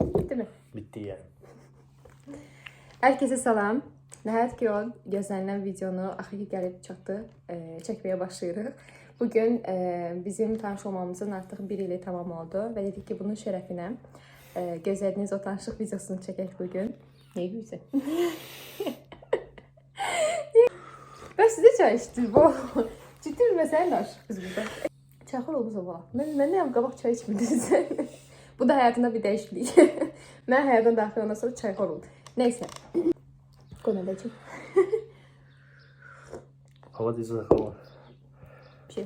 Bitti mi? Bitti yani. Herkese salam. Nəhayət ki, o gözlənilən videonu axırı gəlib çatdı. Çəkməyə başlayırıq. Bugün bizim tanış olmamızın artıq 1 ili tamam oldu və dedik ki, bunun şərəfinə gözlədiyiniz o tanışlıq videosunu çəkək bugün. Niyə gülsən? Ben sizə çay içdim. Ciddi bir məsələ danışırıq biz burada. Çaxır olmaz o. Mən nəyəm qabaq çay içmirdiniz? Bu da həyatında bir dəyişiklik. Mən həyatdan daxil ondan sonra çayxor oldum. Neyse. Konudacım. Hava dizi hava. Bir şey.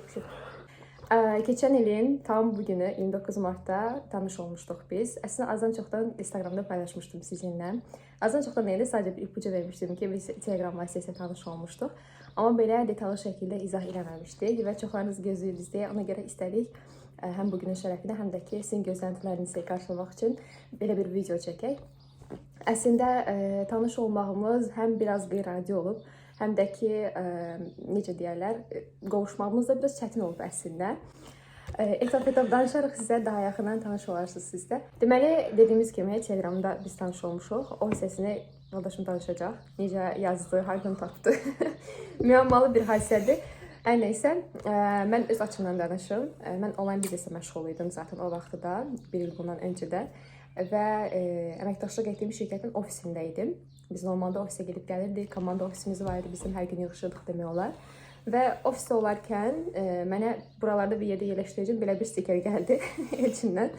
Keçən ilin tam bugünü 29 Martda tanış olmuşduq biz. Əslində azdan çoxdan Instagramda paylaşmışdım sizinlə. Azdan çoxdan neydi? Sadəcə bir ipucu vermişdim ki, biz Telegram vasitəsilə tanış olmuşduq. Amma belə detallı şəkildə izah eləməmişdik və çoxlarınız gözləyirsiniz deyə ona görə istədik həm bugünün şərəfinə, həm də ki, sizin gözləntilərinizi qarşılamaq üçün belə bir video çəkək. Əslində tanış olmağımız həm biraz qeyri-adi olub, həm də ki, necə deyərlər, qovuşmağımız da biraz çətin oldu əslində. Etap danışarıq sizə, daha yaxından tanış olarsınız siz də. Deməli, dediyimiz kimi, Telegramda biz tanış olmuşuq. O hissəsini yoldaşım danışacaq. Necə yazdı, hardan tapdı. Müəmmalı bir hadisədir. Hər nəysə, mən öz açımdan danışım. Mən onlayn bizneslə məşğul idim zaten o vaxtda, bir il bundan öncədə. Və əməkdaşlıq etdiyim şirkətin ofisində idim. Biz normalda ofisə gedib gəlirdik, komanda ofisimiz var idi, bizim hər gün yığışırdıq demək olar. Və ofisdə olarkən mənə buralarda bir yerdə yerləşdirəcəm belə bir stiker gəldi içindən.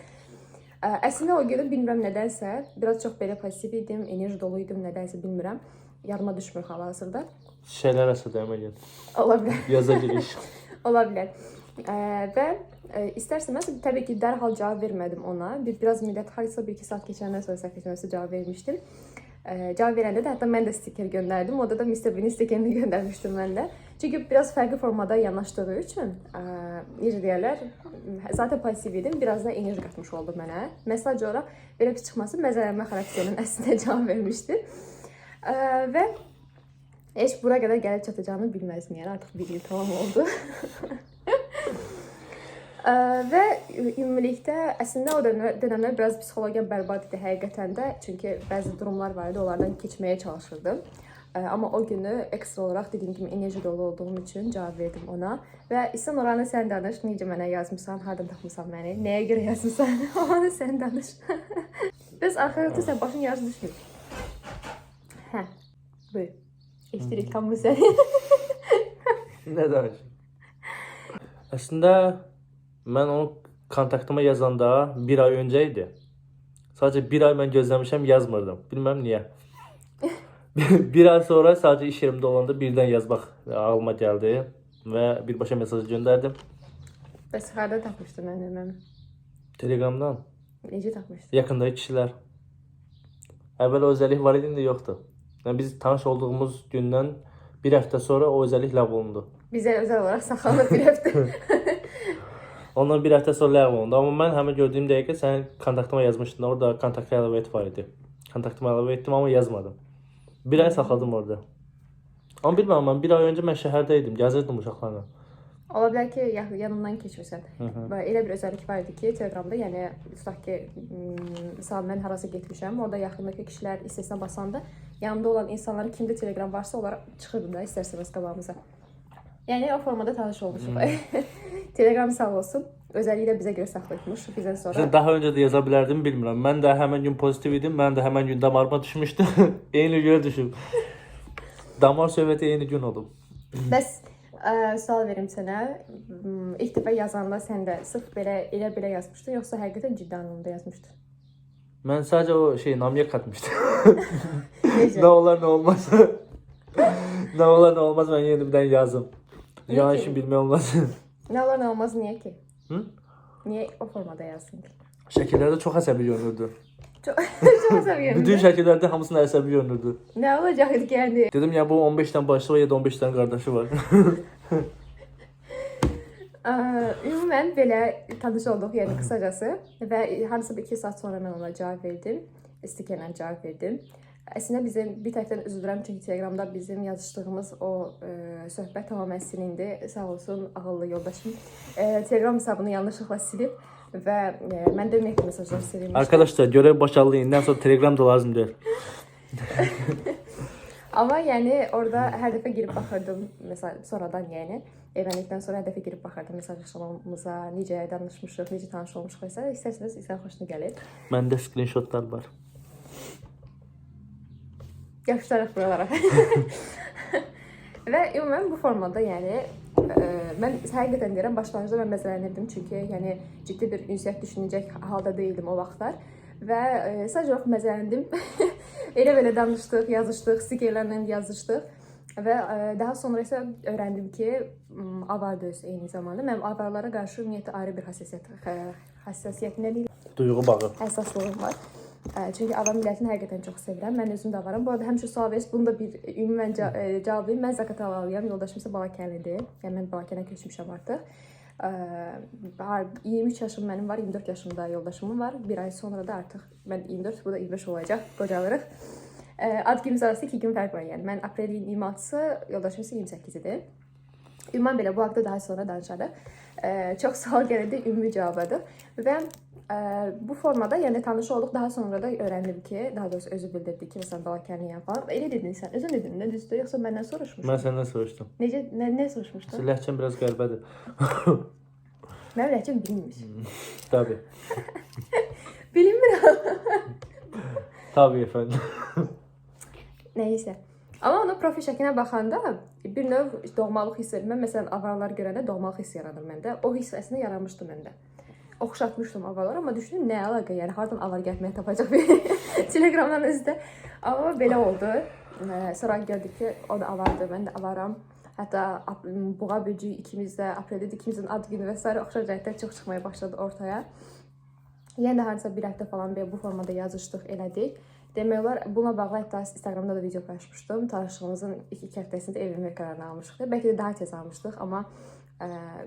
Əslində o günü bilmirəm nədənsə, biraz çox belə pozitiv idim, enerji dolu idim, nədənsə bilmirəm. Yadıma düşmür hal-hazırda. Şeyler asıl devam edin. Ola bilər. Yaza giriş. Ola bilər. Və istərsəməz təbii ki, dərhal cavab vermədim ona. Biraz müddət, harisa 1-2 saat keçəndən sonra səhv etməsə cavab vermişdim. Cavab verəndə də hətta mən də stiker göndərdim. Orada da Mr. Bean'in stikerini göndərmişdim mən də. Çünki biraz fərqli formada yanaşdığı üçün, necə deyərlər, zaten pasiv idim, biraz da enerji qatmış oldu mənə. Mesaj olaraq belə bir çıxması məzələnmə xarakterinin əslində cavab vermişdi. Və heç bura qədər gəlib çatacağını bilməzdim, yəni artıq 1 il tamam oldu. Və ümumilikdə əslində o dönəmlər biraz psixologiya bərbad idi həqiqətən də. Çünki bəzi durumlar var idi, onlardan keçməyə çalışırdım. Amma o günü ekstra olaraq dediyim kimi enerji dolu olduğum üçün cavab verdim ona. Və İhsan oranı sən danış, necə mənə yazmışsan, hardan tapmışsan məni, nəyə görə yazmışsan, oranı sən danış. Biz arxaya sən başın yarısı düşmür. Hə, buyur. Eşdirik tam bu səni. Ne danışım? Aslında mən onu kontaktıma yazanda 1 ay öncəydi. Sadəcə 1 ay mən gözləmişəm, yazmırdım. Bilməm niyə. 1 ay sonra sadəcə iş yerimdə olanda birdən yazmaq ağlıma gəldi və birbaşa mesaj göndərdim. Bəs harada tapmışdın mən? Telegramdan. Necə tapmışdın? Yakındakı kişilər. Əvvəl o özellik var idi, indi yoxdur. Yəni biz tanış olduğumuz gündən 1 həftə sonra o özellik ləğv olundu. Bizə özel olaraq saxlanıb 1 həftə. Ondan 1 həftə sonra ləğv olundu. Amma mən həmin gördüyüm dəqiqə sənin kontaktıma yazmışdın. Orada kontakt əlavə et var idi. Kontaktıma əlavə etdim, amma yazmadım. 1 ay saxladım orada. Amma bilmirəm, mən 1 ay öncə mən şəhərdə idim, gəzirdim uşaqlarla. Ola bilər ki, yanından keçmirsən. Elə bir özəllik var idi ki, Telegramda, yəni tutaq ki, misal mən harasa getmişəm, orada yaxındakı kişilər istəsinə basanda, yanında olan insanların kimdə Telegram varsa, onlar çıxırdı da istərsəməz qabağımıza. Yəni o formada tanış olmuşuq. Telegram sağ olsun, özəlliyi də bizə görə saxlayıbmış bizdən sonra. Daha öncə də yaza bilərdim, bilmirəm. Mən də həmən gün pozitiv idim, mən də həmən gün damarıma düşmüşdü. Eyni günə düşüb. Damar söhbəti eyni gün olub. Bəs sual verim sənə. İlk dəfə yazanda sən də sırf belə yazmışdın, yoxsa həqiqətən ciddi anlamda yazmışdın? Mən sadəcə o namiyə katmışdım. Necə? Nə olar, nə olmaz. Nə olar, nə olmaz, mən yeni bir dənə yazım. Yan işin bilmək olmaz. Nə olar, nə olmaz, niyə ki? Hı? Niyə o formada yazdın ki? Şəkillərdə çox əsəbi görünürdü. Çox əsəb yerində. Bütün şəkillərdə hamısında əsəbi görünürdü. Nə olacaq idi ki, yəni? Dedim ya, bu 15-dən başlı var ya da 15-dən qardaşı var. Ümumən belə tanış olduq, yəni qısacası. Və harasa 2 saat sonra mən ona cavab verdim. Stikerlə cavab verdim. Əslində bizim bir tərəfdən üzülürəm, çünki Telegramda bizim yazışdığımız o söhbət tamamilə silindi. Sağ olsun ağıllı yoldaşım. Telegram hesabını yanlışlıqla silib və mən də ümumiyyətlə mesajlar sevirmişdim. Arkadaşlar görev başarılı. İnden sonra Telegram da lazım değil. Amma yəni orada hər dəfə girib baxırdım, məsəl sonradan yəni evləndikdən sonra hər dəfə girib baxırdım mesajlaşmamıza, necə danışmışıq, necə tanış olmuşuq və s. İstərseniz insan xoşuna gəlir. Məndə screenshotlar var. Yapışdıraq buralara. Və ümumən bu formada yəni mən həqiqətən deyirəm başlanğıcda mən məzələnirdim çünki yəni ciddi bir ünsiyyət düşünəcək halda deyildim o vaxtlar və sadəcə olaraq məzələndim. Elə belə danışdıq, yazışdıq, stikerlərlə yazışdıq və daha sonra isə öyrəndim ki, avar da öz eyni zamanda mənim avarlara qarşı ümumiyyətlə ayrı bir həssasiyyət nə deyil? Duyğu bağı. Həssaslığım var. Çünki avar millətini həqiqətən çox sevirəm. Mən özüm də avaram. Bu arada həmişə sual verir, bunu da bir ümumən cavab verim. Mən Zaqatalıyam, yoldaşım isə Balakənlidir. Yəni mən Balakənə köçmüşəm artıq. 23 yaşım mənim var, 24 yaşımda yoldaşımın var. Bir ay sonra da artıq mən 24, bu da 25 olacaq, qocalırıq. Ad günümüz arasında 2 gün fərq var. Yəni mən aprelin 26-sı, yoldaşım isə 28-idir. Ümumən belə bu haqda daha sonra danışarıq. Çox sual gəlirdi, ümumi cavabıdır. Və bu formada yəni tanış olduq. Daha sonra da öyrəndim ki, daha doğrusu özü bildirdi ki, məsələn Balakənliyəm falan. Elə dedin sən, özün dedin, nə düzdür, yoxsa məndən soruşmuşdun? Mən səndən soruşdum. Necə, nə soruşmuşdun? Ləhcəm biraz qəribədir. Mənim ləhcəm bilinmiş. Tabii. Bilinmir. Tabii efendim. Nəysə. Amma onun profil şəklinə baxanda bir növ doğmalıq hiss edirəm. Mən məsələn avarlar görəndə doğmalıq hissi yaranır məndə. O hiss əslində yaranmışdı məndə. Oxşatmışdım avarlar, amma düşünün nə əlaqə, yəni hardan avar gəlməyə tapacaq bir Telegramdan özdə. Amma belə oldu. Sonra gördük ki, o da avardır, mən də avaram. Hətta buğa böcüyü ikimiz də, apreldə ikimizin ad günü və s. oxşar cəhətlər çox çıxmaya başladı ortaya. Yəni də harasa bir həftə falan belə bu formada yazışdıq, elədik. Demək olar, buna bağlı hətta Instagramda da video paylaşmışdım. Tanışlığımızın 2 həftəsində evlənmək qərarını almışdıq. Bəlkə də daha tez almışdıq, amma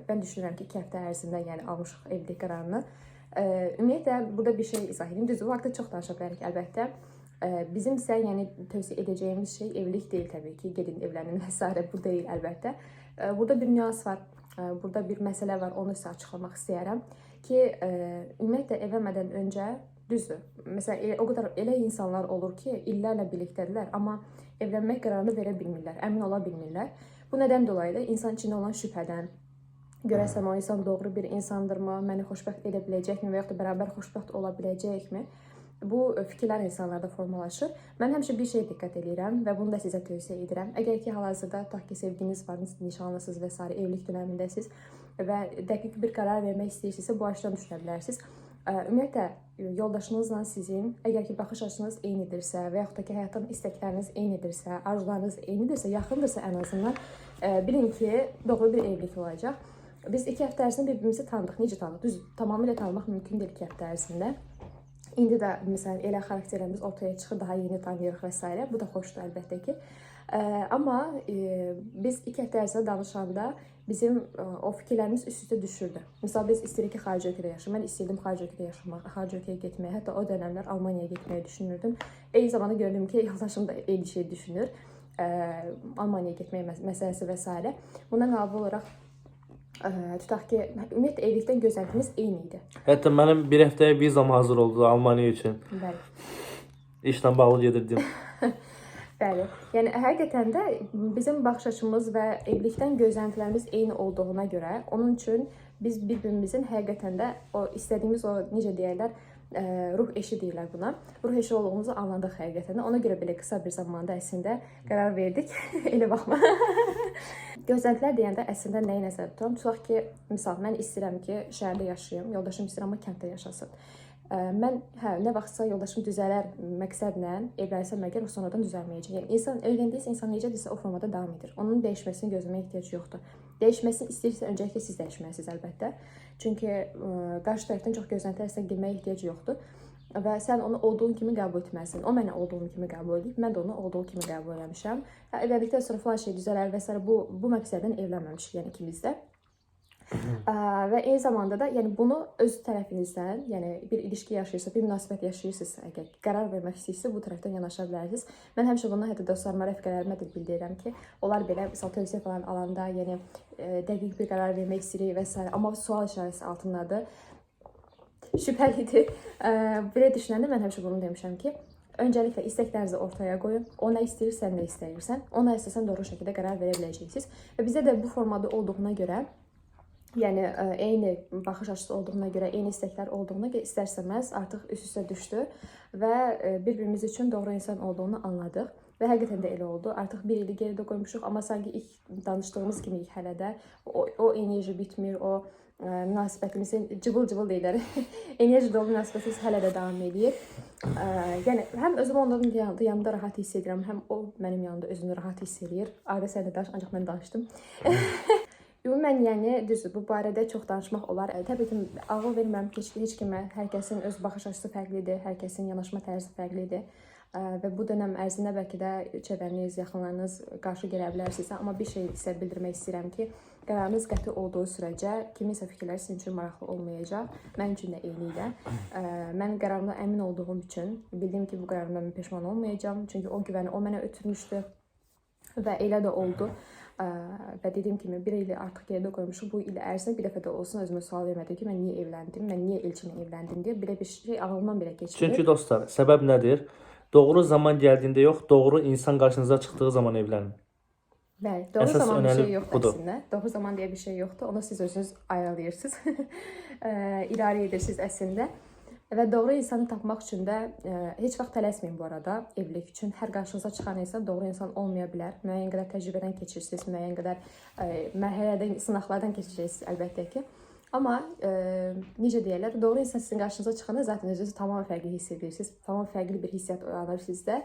mən düşünürəm ki, 2 həftə ərzində yəni almışıq evlilik qərarını. Ümumiyyətlə, burada bir şey izah edeyim. Düzdür, bu haqda çox danışa bilərik əlbəttə. Bizim isə yəni tövsiyə edəcəyimiz şey evlilik deyil təbii ki, gedin evlənin və s. bu deyil əlbəttə. Burada bir nüans var, burada bir məsələ var, onu isə açıqlamaq istəyərəm ki, ümumiyyətlə evlənmədən öncə düzdür. Məsələn, o qədər elə insanlar olur ki, illərlə birlikdədirlər, amma evlənmək qərarını verə bilmirlər, əmin ola bilmirlər. Bu nədən dolayıdır? İnsan içində olan şübhədən, görəsəm o insan doğru bir insandırmı, məni xoşbəxt edə biləcəkmi və yaxud da bərabər xoşbəxt ola biləcəkmi? Bu fikirlər insanlarda formalaşır. Mən həmişə bir şey diqqət edirəm və bunu da sizə tövsiyə edirəm. Əgər ki, hal-hazırda tutaq ki, sevginiz var, nişanlısınız və s. evlilik dönəmindəsiniz və dəqiq bir qərar vermək istəyirsinizsə, bu açıdan düşünə bilərsiniz. Ümumiyyətlə, yoldaşınızla sizin, əgər ki, baxış açınız eynidirsə və yaxud da ki, həyatdan istəkləriniz eynidirsə, arzularınız eynidirsə, yaxındırsa ən azından, bilin ki, doğru bir evlilik olacaq. Biz 2 həftə ərzində bir-birimizi tanıdıq. Necə tanıdıq? Düz, tamamilə tanımaq mümkün deyil 2 həftə ərzində. İndi də, məsələn, elə xarakterlərimiz ortaya çıxır, daha yeni tanıyırıq və s. Bu da xoşdur əlbəttə ki. Amma biz 2 həftə ərzində danışanda bizim o fikirlərimiz üst-üstə düşürdü. Məsələn, biz istəyirik ki, xarici ölkədə yaşayaq. Mən istəyirdim xarici ölkədə yaşamaq, xarici ölkəyə getməyə. Hətta o dönəmlər Almaniyaya getməyi düşünürdüm. Eyni zamanda gördüm ki, yoldaşım da eyni şey düşünür. Almaniyaya getmək məsələsi və s. Bundan əlavə olaraq tutaq ki, ümumiyyətlə evlilikdən gözləntimiz eyni idi. Hətta mənim bir həftəyə vizam hazır oldu Almaniya üçün. Bəli. İşlə bağlı gedirdim. Bəli. Yəni həqiqətən də bizim baxış açımız və evlilikdən gözləntilərimiz eyni olduğuna görə, onun üçün biz bir-birimizin həqiqətən də o istədiyimiz o necə deyirlər, ruh eşi deyirlər buna. Ruh eşi olduğumuzu anladıq həqiqətən də. Ona görə belə qısa bir zamanda əslində qərar verdik. Elə baxma. Gözləntilər deyəndə əslində nəyi nəzərdə tuturam? Tutaq ki, misal mən istəyirəm ki, şəhərdə yaşayım, yoldaşım istəyir amma kənddə yaşasın. Mən nə vaxtsa yoldaşım düzələr məqsədlə evlənsəm əgər o sonradan düzəlməyəcək. Yəni insan öyrəndiyiniz insan necədirsə o formada davam edir. Onun dəyişməsini gözləməyə ehtiyac yoxdur. Dəyişməsini istəyirsə öncəliklə siz dəyişməlisiniz əlbəttə. Çünki qarşı tərəfdən çox gözləntilər sizə girməyə ehtiyac yoxdur. Və sən onu olduğun kimi qəbul etməlisən. O mənə olduğum kimi qəbul edib, mən də onu olduğu kimi qəbul etmişəm. Evləndikdən sonra falan şey düzələr və s. bu məqsəddən evlənməmişik, yəni ikimiz də. Və eyni zamanda da yəni bunu öz tərəfinizdən, yəni bir ilişki yaşayırsa, bir münasibət yaşayırsınızsa, əgər qərar vermək istəyirsə bu tərəfdən yanaşa bilərsiniz. Mən həmişə bunu hətta dostlarıma, rəfiqələrimə də bildirirəm ki, onlar belə misal tövsiyə falan alanda, yəni dəqiq bir qərar vermək istəyirik və s. amma sual işarəsi altındadır. şübhəlidir. Belə düşünəndə mən həmişə bunu demişəm ki, öncəliklə istəklərinizi ortaya qoyun. O nə istəyir, sən nə istəyirsən. Ona əsasən doğru şəkildə qərar verə biləcəksiniz. Və bizdə də bu formada olduğuna görə, yəni eyni baxış açısı olduğuna görə, eyni istəklər olduğuna görə istərsəməz artıq üst-üstə düşdü və bir-birimiz üçün doğru insan olduğunu anladıq. Və həqiqətən də elə oldu. Artıq bir ili geridə qoymuşuq, amma sanki ilk danışdığımız kimi hələ də o enerji bitmir, o münasibətimizin cıvıl-cıvıl deyilər. Enerji dolu münasibətimiz hələ də davam edir. Yəni həm özüm onların yanında rahat hiss edirəm, həm o mənim yanımda özünü rahat hiss edir. Arada sən də danış, ancaq mən danışdım. Ümumən, yəni düzdür, bu barədə çox danışmaq olar. Təbii ki, ağıl vermirəm heç kimə. Hər kəsin öz baxış açısı fərqlidir, hər kəsin yanaşma tərzi fərqlidir. Və bu dönəm ərzində bəlkə də çevrəniz, yaxınlarınız qarşı gələ bilərsinizsə, amma bir şey isə bildirmək istəyirəm ki, qərarınız qəti olduğu sürəcə kiminsə fikirləri sizin üçün maraqlı olmayacaq. Mənim üçün də eyni ilə. Mən qərarımda əmin olduğum üçün bildim ki, bu qərarımdan mən peşman olmayacağam. Çünki o güvəni o mənə ötürmüşdü və elə də oldu. Və dediyim kimi, bir ili artıq geridə qoymuşum. Bu il ərzində bir dəfə də olsun özümə sual vermədim ki, mən niyə evləndim, mən niyə Elçinlə evləndim deyə belə bir şey ağlımdan belə keçmir. Çünki dostlar, səbəb nədir? Doğru zaman gəldiyində yox, doğru insan qarşınıza çıxdığı zaman evlənin. Bəli, doğru zaman bir şey yoxdur əslində. Doğru zaman deyə bir şey yoxdur. Onu siz özünüz ayarlayırsınız. İdarə edirsiniz əslində. Və doğru insanı tapmaq üçün də heç vaxt tələsməyin bu arada evlilik üçün. Hər qarşınıza çıxan insan doğru insan olmaya bilər. Müəyyən qədər təcrübədən keçirsiniz, müəyyən qədər mərhələdən, sınaqlardan keçəcəksiniz əlbəttə ki. Amma necə deyirlər, doğru insan sizin qarşınıza çıxanda zaten özünüzü tamam fərqli hiss edirsiniz. Tamam fərqli bir hissiyat oyanır sizdə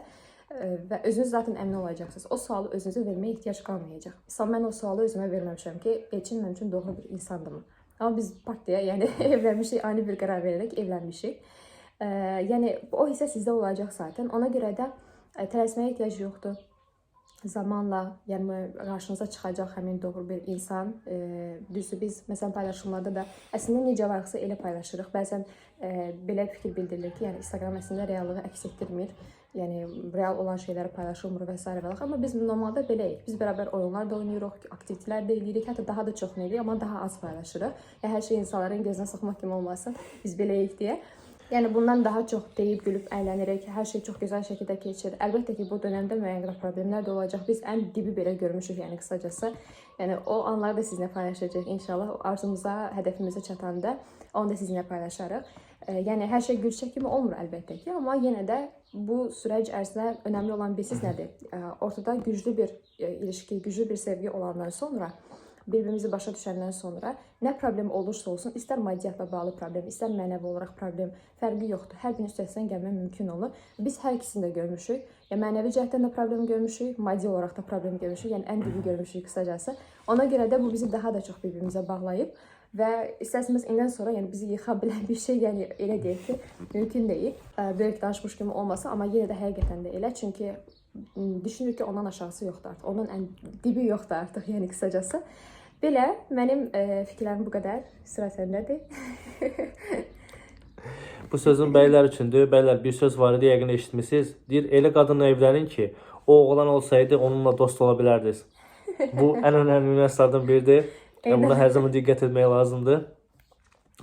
və özünüz zaten əmin olacaqsınız. O sualı özünüzə verməyə ehtiyac qalmayacaq. Məsələn, mən o sualı özümə verməmişəm ki, Elçin mənim üçün doğru bir insandırmı? Amma biz partiyaya, yəni evlənmişik, ani bir qərar verərək evlənmişik. Yəni o hissə sizdə olacaq zaten. Ona görə də tələsməyə ehtiyac yoxdur. Zamanla, yəni qarşınıza çıxacaq həmin doğru bir insan. Düzdür, biz məsələn paylaşımlarda da əslində necə varıqsa elə paylaşırıq. Bəzən belə fikir bildirilir ki, yəni Instagram əslində reallığı əks etdirmir. Yəni real olan şeyləri paylaşılmır və s. Amma biz normalda beləyik. Biz bərabər oyunlar da oynayırıq, aktivitetlər də eləyirik, hətta daha da çox eləyirik, amma daha az paylaşırıq. Yəni hər şey insanların gözünə soxmaq kimi olmasın, biz beləyik deyə. Yəni bundan daha çox deyib, gülüb, əylənərək, hər şey çox gözəl şəkildə keçir. Əlbəttə ki, bu dönəmdə müəyyən qədər problemlər də olacaq. Biz ən dibi belə görmüşük, yəni qısacası. Yəni o anları da sizinlə paylaşacağıq inşallah. Arzumuza, hədəfimizə çatanda onu da sizinlə paylaşarıq. Yəni hər şey gülçək kimi olmur əlbəttə ki, amma yenə də bu sürəc ərzində önəmli olan bilirsiniz nədir? Ortada güclü bir ilişki, güclü bir sevgi olandan sonra, bir-birimizi başa düşəndən sonra nə problem olursa olsun, istər maddiyyatla bağlı problem, istər mənəvi olaraq problem, fərqi yoxdur. Hər gün üstəsindən gəlmək mümkün olur. Biz hər ikisini də görmüşük. Yəni mənəvi cəhətdən də problem görmüşük, maddi olaraq da problem görmüşük. Yəni ən dibi görmüşük qısacası. Ona görə də bu bizi daha da çox bir-birimizə bağlayıb və istərsiniz indən sonra yəni bizi yıxa bilən bir şey, yəni elə deyək ki, mümkün deyil. Böyük danışmış kimi olmasa, amma yenə də həqiqətən də elə. Çünki düşünürük ki, ondan aşağısı yoxdur artıq. Ondan ən dibi yoxdur artıq, yəni qısacası. Belə, mənim fikirlərim bu qədər. Sıra səndədir. Bu sözün bəylər üçündür. Bəylər, bir söz var idi, yəqin eşitmişsiniz. Deyir, elə qadınla evlənin ki, o oğlan olsaydı onunla dost ola bilərdiniz. Bu ən önəmli nüanslardan biridir. Yəni, buna hər zaman diqqət etmək lazımdır.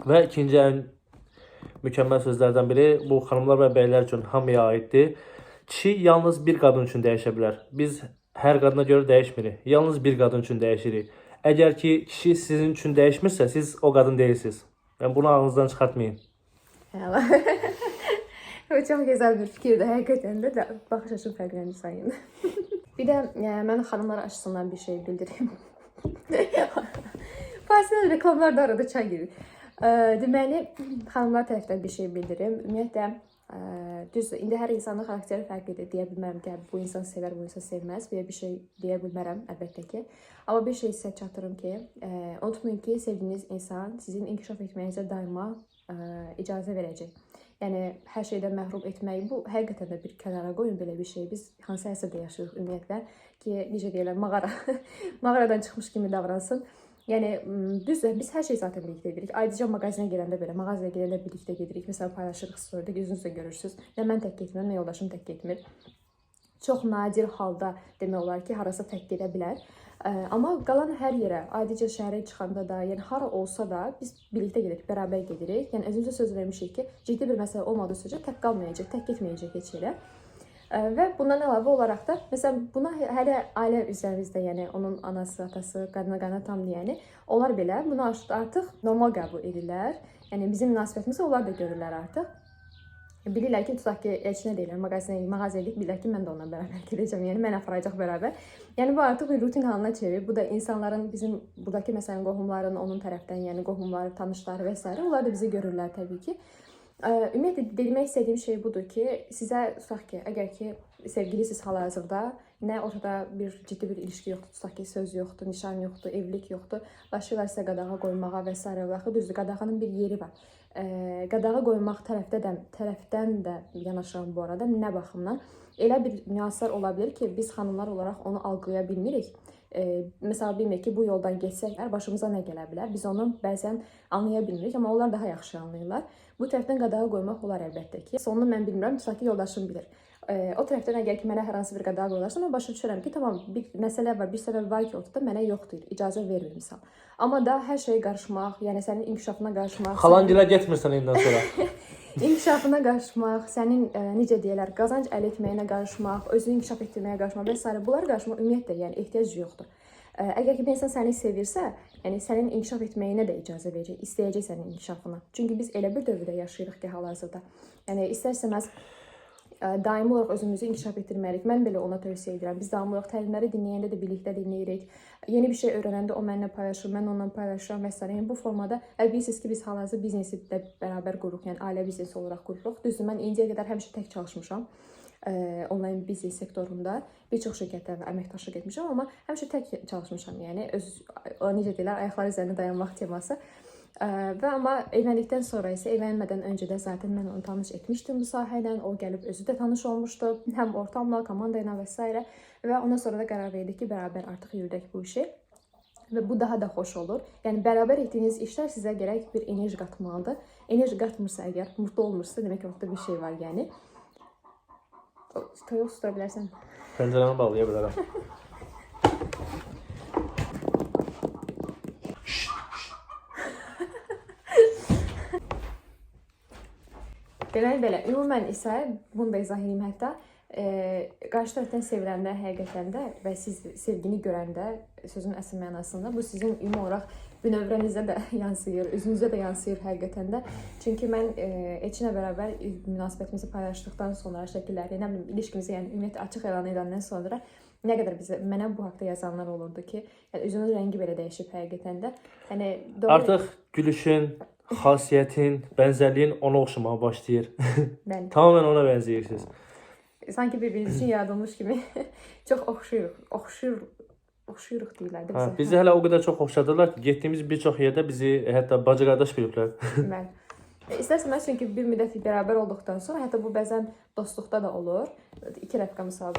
Və ikinci ən mükəmməl sözlərdən biri bu xanımlar və bəylər üçün hamıya aiddir. Kişi yalnız bir qadın üçün dəyişə bilər. Biz hər qadına görə dəyişmirik. Yalnız bir qadın üçün dəyişirik. Əgər ki, kişi sizin üçün dəyişmirsə, siz o qadın deyilsiniz. Yəni, bunu ağzınızdan çıxartmayın. Bu çox gözəl bir fikirdir, həqiqətən də baxış açım fərqlənir sayın. Bir də mən xanımlar açısından bir şey bildireyim. Fasilə reklamlar da arada çay girir. Deməli, xanımlar tərəfdən bir şey bildirim. Ümumiyyətlə, düzdür, indi hər insanın xarakteri fərqlidir. Deyə bilmərəm ki, bu insan sevər, bu insan sevməz. Belə bir şey deyə bilmərəm, əlbəttə ki. Amma bir şey sizə çatdırım ki, unutmayın ki, sevdiyiniz insan sizin inkişaf etməyinizə daima icazə verəcək. Yəni, hər şeydən məhrum etməyi, bu həqiqətən də bir kənara qoyun belə bir şey. Biz hansı əsrdə yaşayırıq ümumiyyətlə ki, necə deyirlər, mağaradan çıxmış kimi davransın. Yəni, düzdür, biz hər şey zaten birlikdə edirik. Ayrıca mağazinə gələndə belə, mağazaya gələndə birlikdə gedirik. Məsələn, paylaşırıq storydə, gözünüzlə görürsünüz. Nə mən tək getmirəm, nə yoldaşım tək getmir. Çox nadir halda demək olar ki, harasa tək gedə bilər. Amma qalan hər yerə, adicə şəhərə çıxanda da, yəni hara olsa da biz birlikdə gedirik, bərabər gedirik. Yəni özümüzə söz vermişik ki, ciddi bir məsələ olmadığı sürəcə tək qalmayacaq, tək getməyəcək heç yerə. Və bundan əlavə olaraq da, məsələn, buna hələ ailə üzərimizdə, yəni onun anası, atası, qadına tam deyəni, onlar belə bunu artıq normal qəbul edirlər. Yəni bizim münasibətimizi onlar da görürlər artıq. Bilirlər ki, tutaq ki, Elçinə deyirlər, mağazaya edik, bilirlər ki, mən də onunla bərabər gedəcəm, yəni mən aparacaq bərabər. Yəni bu artıq bir rutin halına çevir. Bu da insanların, bizim buradakı məsələn qohumların onun tərəfdən, yəni qohumları, tanışları və s. onlar da bizi görürlər təbii ki. Ümumiyyətlə demək istədiyim şey budur ki, sizə tutaq ki, əgər ki sevgilisiniz hal-hazırda, nə ortada bir ciddi bir ilişki yoxdur, tutaq ki söz yoxdur, nişan yoxdur, evlilik yoxdur, başlayırlar sizə qadağa qoymağa və s. Düzdür, qadağanın bir yeri var. Qadağa qoymaq tərəfdən də yanaşıram bu arada. Nə baxımdan? Elə bir nüanslar ola bilər ki, biz xanımlar olaraq onu algılaya bilmirik. Məsələn, bilmək ki, bu yoldan geçsək, başımıza nə gələ bilər? Biz onu bəzən anlaya bilmirik, amma onlar daha yaxşı anlayırlar. Bu tərəfdən qadağa qoymaq olar əlbəttə ki. Sonunu mən bilmirəm, tutaq ki, yoldaşım bilir. O tərəfdən əgər ki, mənə hər hansı bir qadağa qoyularsa, mən başa düşürəm ki, tamam, bir məsələ var, bir səbəb var ki, ortada mənə yoxdur, icazə vermir misal. Amma da hər şeyə qarışmaq, yəni sənin inkişafına qarışmaq... Xalangilə getmirsən indən sonra. İnkişafına qarışmaq, sənin, necə deyirlər, qazanc əldə etməyinə qarışmaq, özünü inkişaf etdirməyə qarışmaq və s. Bunlar qarışmaq ümumiyyətlə, yəni ehtiyac yoxdur. Əgər ki, bir insan səni sevirsə, yəni sənin inkişaf etməyinə də icazə verəcək, istəyəcək sənin inkişafına. Çünki biz elə bir dövrdə yaşayırıq ki, hal-hazırda. Yəni istərsəməz daimi olaraq özümüzü inkişaf etdirməliyik. Mən belə ona tövsiyə edirəm. Biz daimi olaraq təlimləri dinləyəndə də birlikdə dinləyirik. Yeni bir şey öyrənəndə o mənimlə paylaşır, mən onunla paylaşıram və s. Yəni bu formada bilirsiniz ki, biz hal-hazırda biznesi də bərabər qururuq, yəni ailə biznesi olaraq qururuq. Düzdür, mən indiyə qədər həmişə tək çalışmışam. Onlayn biznes sektorunda bir çox şirkətlərlə əməkdaşlıq etmişəm, amma həmişə tək çalışmışam. Yəni necə deyirlər, ayaqları üzərində dayanmaq teması. Və amma evləndikdən sonra isə evlənmədən öncə də zaten mən onu tanış etmişdim bu sahə ilə. O gəlib özü də tanış olmuşdu. Həm ortamla, komanda ilə və s. Və ondan sonra da qərar verdik ki, bərabər artıq yürüdək bu işi. Və bu daha da xoş olur. Yəni bərabər etdiyiniz işlər sizə gərək bir enerji qatmalıdır. Enerji qatmırsa əgər, mutlu olmursa, demək ki, ortada bir şey var yəni. Toyuq tutura bilərsən. Pəncərəni bağlaya bilərəm. Belə. Ümumən isə, bunu da izah edeyim hətta, qarşı tərəfdən seviləndə, həqiqətən də və siz sevgini görəndə, sözün əsl mənasında, bu sizin ümumi olaraq bünövrənizə də yansıyır, üzünüzə də yansıyır həqiqətən də. Çünki mən Elçinlə bərabər münasibətimizi paylaşdıqdan sonra şəkilləri, nə bilim, ilişkimizi, yəni ümumiyyətlə açıq elan edəndən sonra nə qədər mənə bu haqda yazanlar olurdu ki, yəni üzünün rəngi belə dəyişib həqiqətən də. Yəni artıq gülüşün, xasiyyətin, bənzərliyin ona oxşamağa başlayır. Bəli. Tamamen ona bənzəyirsiniz. Sanki bir-birimiz üçün yaradılmış kimi çox oxşuyuruq deyirlər də bizə. Bizi hələ o qədər çox oxşadırlar ki, getdiyimiz bir çox yerdə bizi hətta bacı qardaş biliblər. Bəli. İstərsəməz çünki bir müddət bərabər olduqdan sonra, hətta bu bəzən dostluqda da olur. İki rəfqə misal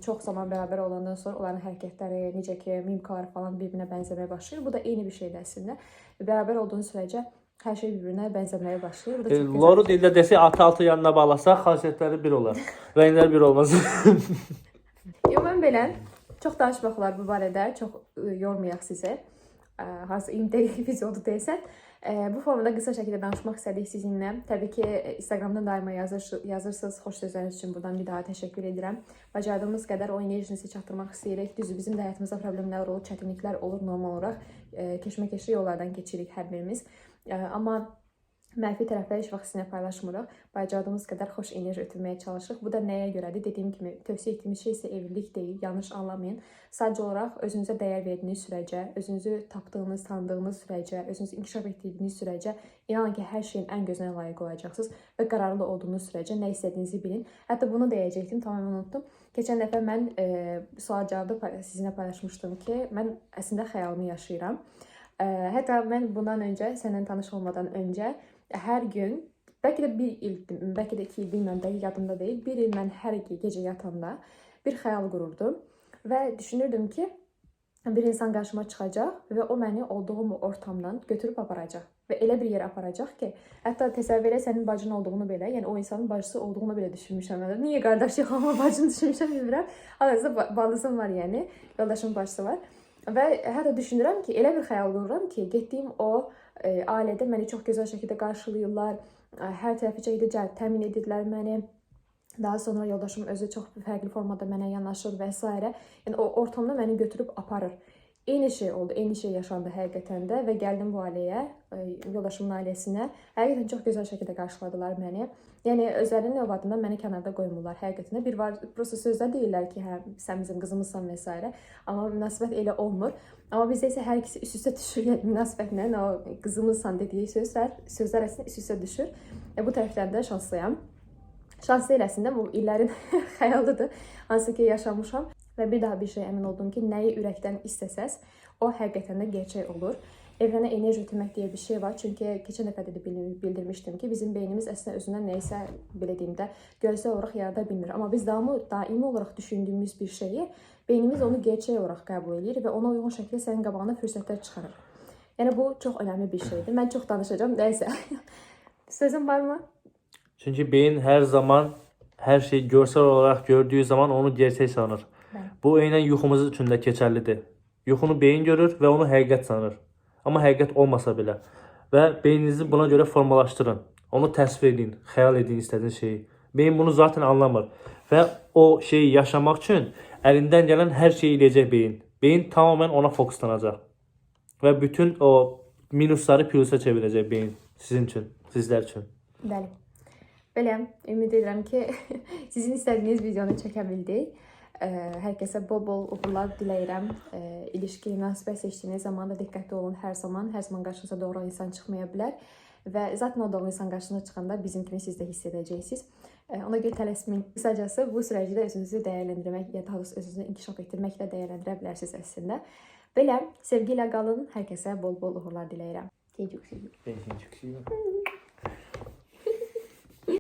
çox zaman bərabər olandan sonra onların hərəkətləri, necə ki, mimikaları falan bir-birinə bənzəməyə başlayır. Bu da eyni bir şeydir əslində. Bərabər olduğun sürəcə hər şey bir-birinə bənzəməyə başlayır. Loru dildə desək, atı yanına bağlasaq, xasiyyətləri bir olar. Rənglər bir olmaz. Mən belə çox danışmaq olar bu barədə, çox yormayaq sizə. Hansı 20 dəqiqə epizodu deyəsən. Bu formada qısa şəkildə danışmaq istədik sizinlə. Təbii ki, Instagramdan daima yazırsınız. Xoş sözləriniz üçün buradan bir daha təşəkkür edirəm. Bacardığımız qədər o enerjinizi çatdırmaq istəyirik. Düzdür, bizim də həyatımızda problemlər olur, çətinliklər olur normal olaraq. Keşməkeşli yollardan keçirik hər birimiz. Amma mənfi tərəfləri heç vaxt sizinlə paylaşmırıq. Bacardığımız qədər xoş enerji ötürməyə çalışırıq. Bu da nəyə görədir? Dediyim kimi, tövsiyə etdiyimiz şey isə evlilik deyil, yanlış anlamayın. Sadəcə olaraq özünüzə dəyər verdiyiniz sürəcə, özünüzü tapdığınız, tanıdığınız sürəcə, özünüzü inkişaf etdirdiyiniz sürəcə inanın ki, hər şeyin ən gözünə layiq olacaqsınız və qərarlı olduğunuz sürəcə nə istədiyinizi bilin. Hətta bunu deyəcəkdim, tamamilə unutdum. Keçən dəfə mən sual-cavabda sizinlə paylaşmışdım ki, mən əslində xəyalımı yaşayıram. Hətta mən bundan öncə, səndən tanış olmadan öncə hər gün, bəlkə də bir il, bəlkə də 2 il, bilməm, dəqiq yadımda deyil, bir il mən hər gecə yatanda bir xəyal qururdum və düşünürdüm ki, bir insan qarşıma çıxacaq və o məni olduğum ortamdan götürüb aparacaq və elə bir yerə aparacaq ki, hətta təsəvvür elə sənin bacın olduğunu belə, yəni o insanın bacısı olduğunu belə düşünmüşəm. Niyə qardaş yox, amma bacını düşünmüşəm, bilmirəm. Hal-hazırda baldızım var, yəni, yoldaşımın bacısı var. Və hətta düşünürəm ki, elə bir xəyal qururam ki, getdiyim o ailədə məni çox gözəl şəkildə qarşılayırlar. Hər tərəficə təmin edirlər məni. Daha sonra yoldaşım özü çox fərqli formada mənə yanaşır və s. Yəni o ortamda məni götürüb aparır. Eyni şey oldu, eyni şey yaşandı həqiqətən də və gəldim bu ailəyə, yoldaşımın ailəsinə. Həqiqətən çox gözəl şəkildə qarşıladılar məni. Yəni özlərinin övladında məni kənarda qoymurlar həqiqətən. Bir var, prosta sözlər deyirlər ki, hə, sən bizim qızımızsan və s. Amma münasibət elə olmur. Amma bizdə isə hər ikisi üst-üstə düşür, yəni münasibətlə o qızımızsan dediyi sözlər əslində üst-üstə düşür. Bu tərəflərdə şanslıyam. Şanslı eləsində bu illərin xəyalıdır, hansı ki yaşamışam. Və bir daha bir şey əmin oldum ki, nəyi ürəkdən istəsəz, o həqiqətən də gerçək olur. Evrənə enerji ötürmək deyə bir şey var. Çünki keçən dəfə də bildirmişdim ki, bizim beynimiz əslində özündən nəysə, belə deyim də, görsel olaraq yarada bilmir. Amma biz daimi olaraq düşündüyümüz bir şeyi, beynimiz onu gerçək olaraq qəbul edir və ona uyğun şəkildə sənin qabağına fürsətlər çıxarır. Yəni bu çox önəmli bir şeydir. Mən çox danışacağım, nəysə. Sözüm varmı? Çünki beyin hər zaman hər şeyi görsel olaraq gördüyü zaman onu gerçək sanır. Bu eynən yuxumuz üçün də keçərlidir. Yuxunu beyin görür və onu həqiqət sanır. Amma həqiqət olmasa belə. Və beyninizi buna görə formalaşdırın. Onu təsvir edin, xəyal edin istədiyiniz şeyi. Beyin bunu zaten anlamır. Və o şeyi yaşamaq üçün əlindən gələn hər şeyi edəcək beyin. Beyin tamamən ona fokuslanacaq. Və bütün o minusları plusa çevirəcək beyin sizin üçün, sizlər üçün. Bəli. Belə, ümid edirəm ki, sizin istədiyiniz videonu çəkə bildik. Hər kəsə bol-bol uğurlar diləyirəm. İlişki, münasibət seçdiyiniz zaman da diqqətli olun hər zaman. Hər zaman qarşınıza doğru insan çıxmaya bilər. Və zaten o doğru insan qarşınıza çıxanda bizim kimi siz də hiss edəcəksiniz. Ona görə tələsməyin. Qısacası bu sürəci də özünüzü dəyərləndirmək, ya daha doğrusu özünüzü inkişaf etdirməklə dəyərləndirə bilərsiniz əslində. Belə, sevgi ilə qalın. Hər kəsə bol-bol uğurlar diləyirəm. Thank you.